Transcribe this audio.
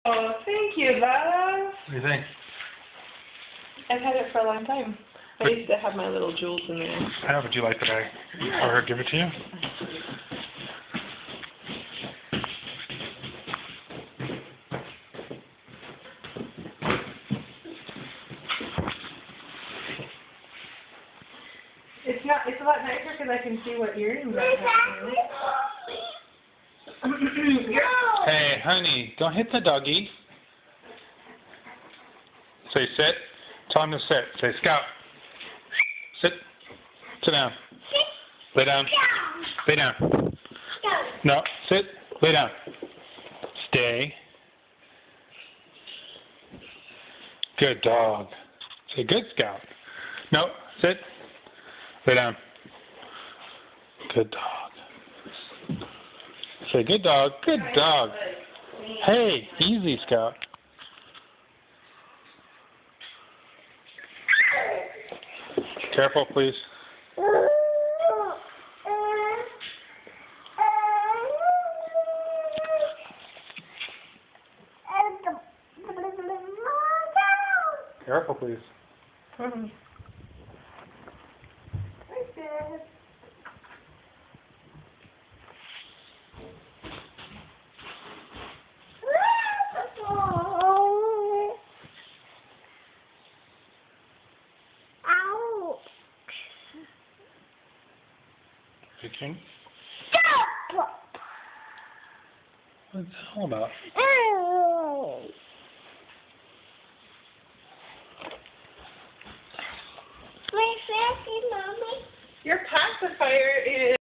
Oh, thank you, love. What do you think? I've had it for a long time. I used to have my little jewels in there. How would you like that I or her give it to you? It's a lot nicer because I can see what earrings I have. Hey, honey, don't hit the doggy. Say sit. Tell him to sit. Say Scout. Sit. Sit down. Lay down. Lay down. No, sit. Lay down. Stay. Good dog. Say good Scout. No, sit. Lay down. Good dog. Say good dog. Good dog. Hey, easy Scout. Careful, please. Careful, please. Picking. What's that all about? Your pacifier is